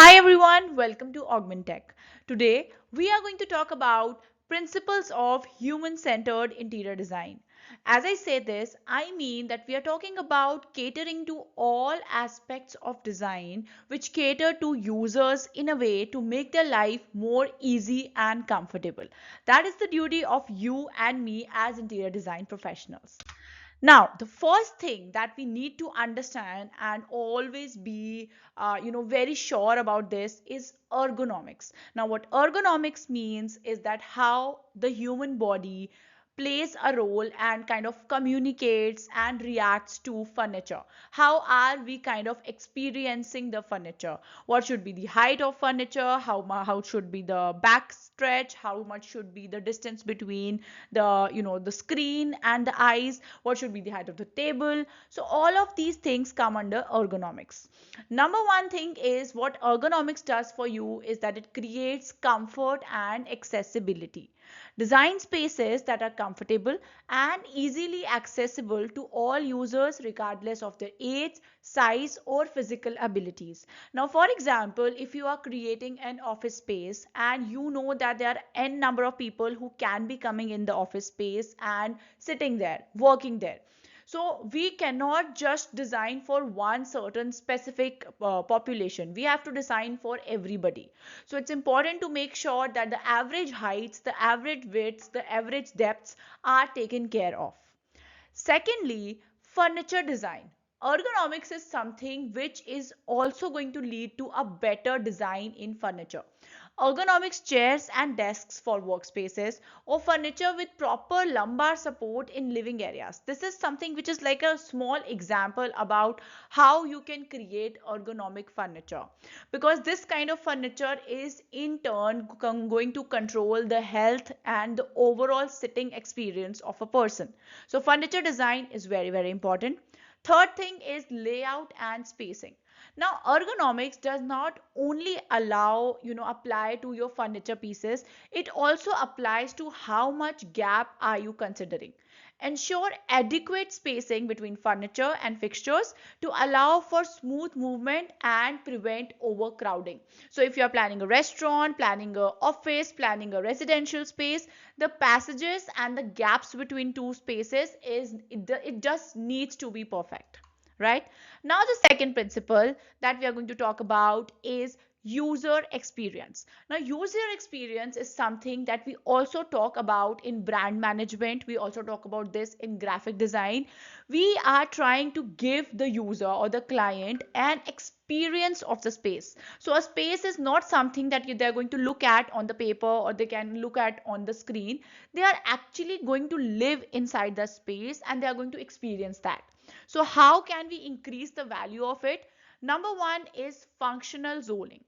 Hi everyone, welcome to Augmentech. Today we are going to talk about principles of human-centered interior design. As I say this, I mean that we are talking about catering to all aspects of design which cater to users in a way to make their life more easy and comfortable. That is the duty of you and me as interior design professionals. Now, the first thing that we need to understand and always be, very sure about this is ergonomics. Now, what ergonomics means is that how the human body plays a role and kind of communicates and reacts to furniture. How are we kind of experiencing the furniture? What should be the height of furniture? How should be the back stretch? How much should be the distance between the screen and the eyes? What should be the height of the table? So all of these things come under ergonomics. Number one thing is what ergonomics does for you is that it creates comfort and accessibility. Design spaces that are comfortable and easily accessible to all users regardless of their age, size or physical abilities. Now, for example, if you are creating an office space and you know that there are n number of people who can be coming in the office space and sitting there, working there. So we cannot just design for one certain specific population. We have to design for everybody. So it's important to make sure that the average heights, the average widths, the average depths are taken care of. Secondly, furniture design. Ergonomics is something which is also going to lead to a better design in furniture. Ergonomics chairs and desks for workspaces or furniture with proper lumbar support in living areas. This is something which is like a small example about how you can create ergonomic furniture, because this kind of furniture is in turn going to control the health and the overall sitting experience of a person. So furniture design is very, very important. Third thing is layout and spacing. Now, ergonomics does not only apply to your furniture pieces, it also applies to how much gap are you considering. Ensure adequate spacing between furniture and fixtures to allow for smooth movement and prevent overcrowding. So if you are planning a restaurant, planning a office, planning a residential space, the passages and the gaps between two spaces it just needs to be perfect, right? Now the second principle that we are going to talk about is user experience. Now user experience is something that we also talk about in brand management. We also talk about this in graphic design. We are trying to give the user or the client an experience of the space. So a space is not something that they're going to look at on the paper or they can look at on the screen. They are actually going to live inside the space and they are going to experience that. So how can we increase the value of it? Number one is functional zoning.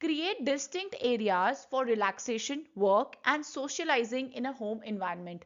Create distinct areas for relaxation, work, and socializing in a home environment.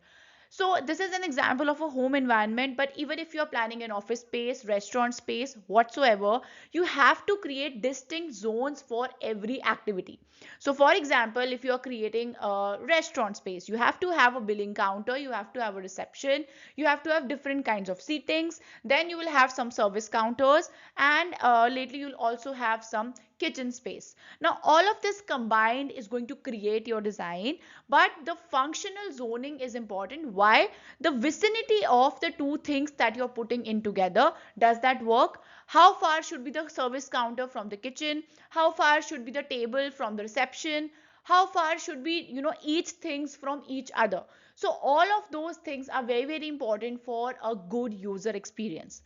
So this is an example of a home environment, but even if you're planning an office space, restaurant space, whatsoever, you have to create distinct zones for every activity. So for example, if you're creating a restaurant space, you have to have a billing counter, you have to have a reception, you have to have different kinds of seatings, then you will have some service counters, and lately you'll also have some kitchen space. Now all of this combined is going to create your design, but the functional zoning is important. Why? The vicinity of the two things that you're putting in together, does that work? How far should be the service counter from the kitchen? How far should be the table from the reception? How far should be each things from each other? So all of those things are very, very important for a good user experience.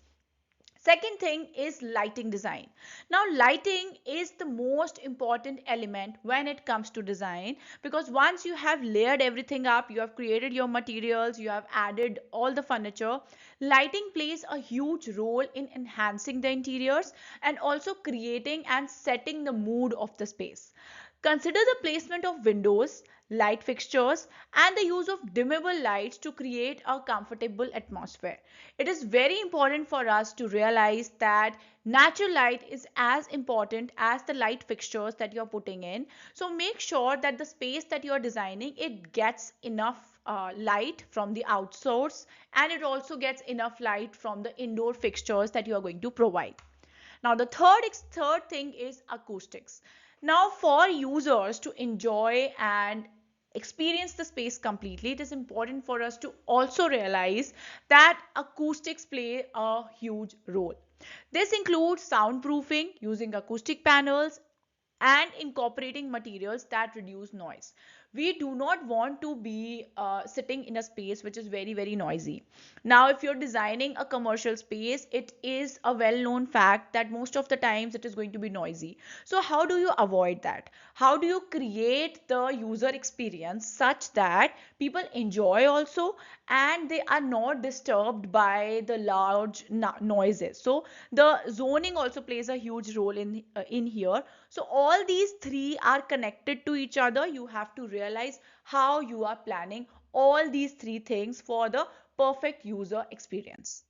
Second thing is lighting design. Now lighting is the most important element when it comes to design, because once you have layered everything up, you have created your materials, you have added all the furniture, lighting plays a huge role in enhancing the interiors and also creating and setting the mood of the space. Consider the placement of windows, light fixtures, and the use of dimmable lights to create a comfortable atmosphere. It is very important for us to realize that natural light is as important as the light fixtures that you're putting in. So make sure that the space that you're designing, it gets enough light from the outsource and it also gets enough light from the indoor fixtures that you are going to provide. Now the third thing is acoustics. Now for users to enjoy and experience the space completely, it is important for us to also realize that acoustics play a huge role. This includes soundproofing using acoustic panels and incorporating materials that reduce noise. We do not want to be sitting in a space which is very, very noisy. Now, if you're designing a commercial space, it is a well known fact that most of the times it is going to be noisy. So, how do you avoid that? How do you create the user experience such that people enjoy also and they are not disturbed by the large noises? So, the zoning also plays a huge role in here. So all these three are connected to each other. You have to realize how you are planning all these three things for the perfect user experience.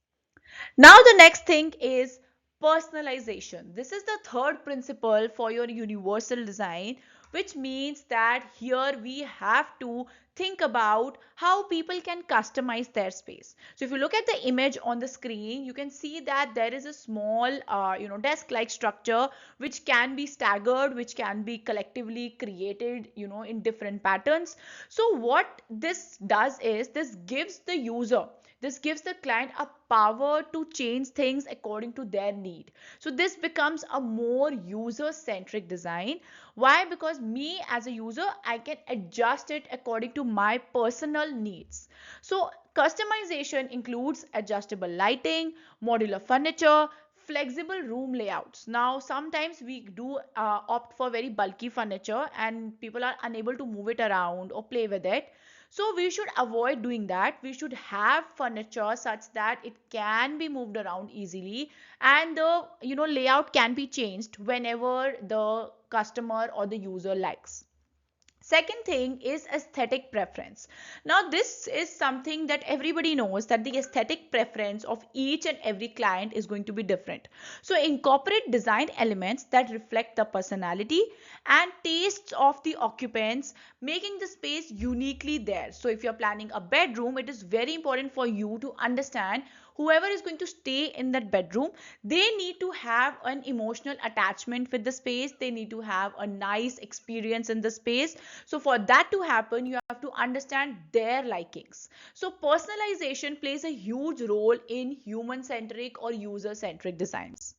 Now the next thing is personalization. This is the third principle for your universal design, which means that here we have to think about how people can customize their space. So if you look at the image on the screen, you can see that there is a small desk like structure which can be staggered, which can be collectively created in different patterns. So what this does is this gives the client a power to change things according to their need. So this becomes a more user centric design. Why? Because me as a user, I can adjust it according to my personal needs. So customization includes adjustable lighting, modular furniture, flexible room layouts. Now sometimes we do opt for very bulky furniture and people are unable to move it around or play with it. So we should avoid doing that. We should have furniture such that it can be moved around easily and the layout can be changed whenever the customer or the user likes. Second thing is aesthetic preference. Now this is something that everybody knows, that the aesthetic preference of each and every client is going to be different. So incorporate design elements that reflect the personality and tastes of the occupants, making the space uniquely theirs. So if you're planning a bedroom, it is very important for you to understand whoever is going to stay in that bedroom, they need to have an emotional attachment with the space, they need to have a nice experience in the space. So for that to happen, you have to understand their likings. So personalization plays a huge role in human centric or user centric designs.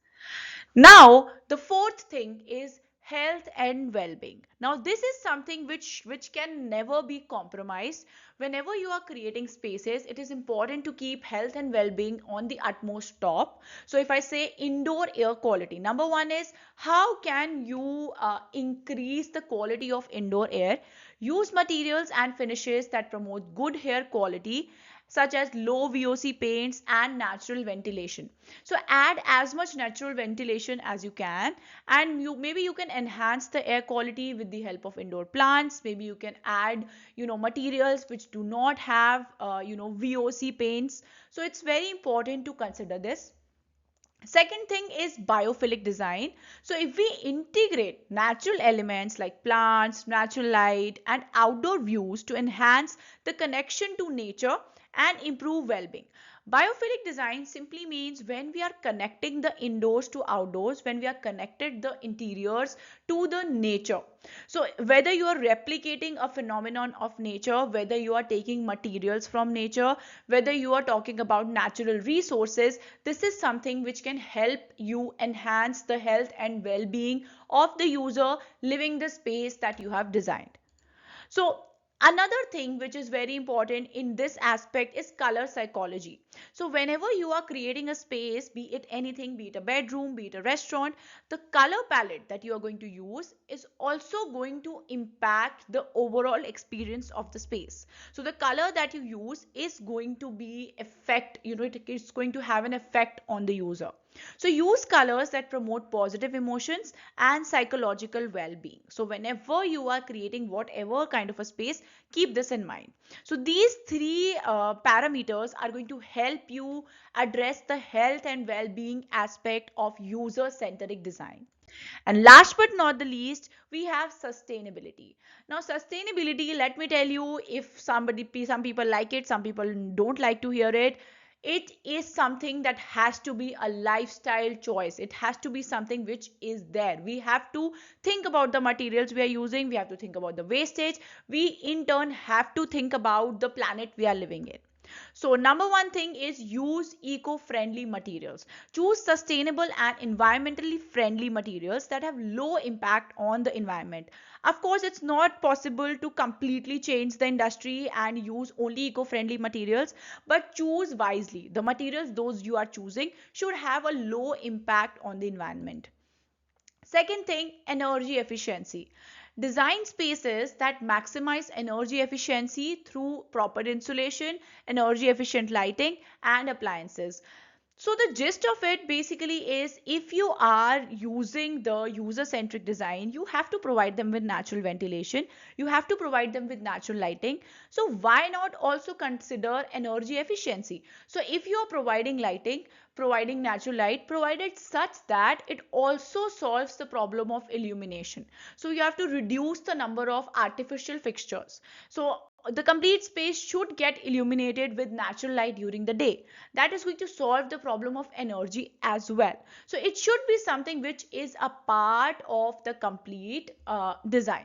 Now the fourth thing is health and well-being. Now this is something which can never be compromised. Whenever you are creating spaces, it is important to keep health and well-being on the utmost top. So if I say indoor air quality, number one is how can you increase the quality of indoor air? Use materials and finishes that promote good air quality, such as low VOC paints and natural ventilation. So add as much natural ventilation as you can, and maybe you can enhance the air quality with the help of indoor plants. Maybe you can add materials which do not have VOC paints. So it's very important to consider this. Second thing is biophilic design. So if we integrate natural elements like plants, natural light and outdoor views to enhance the connection to nature and improve well-being. Biophilic design simply means when we are connecting the indoors to outdoors, when we are connected the interiors to the nature. So whether you are replicating a phenomenon of nature, whether you are taking materials from nature, whether you are talking about natural resources, this is something which can help you enhance the health and well-being of the user living the space that you have designed. So another thing which is very important in this aspect is color psychology. So whenever you are creating a space, be it anything, be it a bedroom, be it a restaurant, the color palette that you are going to use is also going to impact the overall experience of the space. So the color that you use is going to be it is going to have an effect on the user. So use colors that promote positive emotions and psychological well-being. So whenever you are creating whatever kind of a space, keep this in mind. So these three parameters are going to help you address the health and well-being aspect of user-centric design. And last but not the least, we have sustainability. Now sustainability, let me tell you, if some people like it, some people don't like to hear it. it is something that has to be a lifestyle choice. It has to be something which is there. We have to think about the materials we are using, we have to think about the wastage, we in turn have to think about the planet we are living in. So number one thing is use eco-friendly materials. Choose sustainable and environmentally friendly materials that have low impact on the environment. Of course, it's not possible to completely change the industry and use only eco-friendly materials, but choose wisely. The materials those you are choosing should have a low impact on the environment. Second thing, energy efficiency. Design spaces that maximize energy efficiency through proper insulation, energy efficient lighting, and appliances. So the gist of it basically is, if you are using the user centric design, you have to provide them with natural ventilation, you have to provide them with natural lighting. So why not also consider energy efficiency? So if you are providing lighting, providing natural light, provided such that it also solves the problem of illumination. So you have to reduce the number of artificial fixtures. So the complete space should get illuminated with natural light during the day. That is going to solve the problem of energy as well. So it should be something which is a part of the complete design.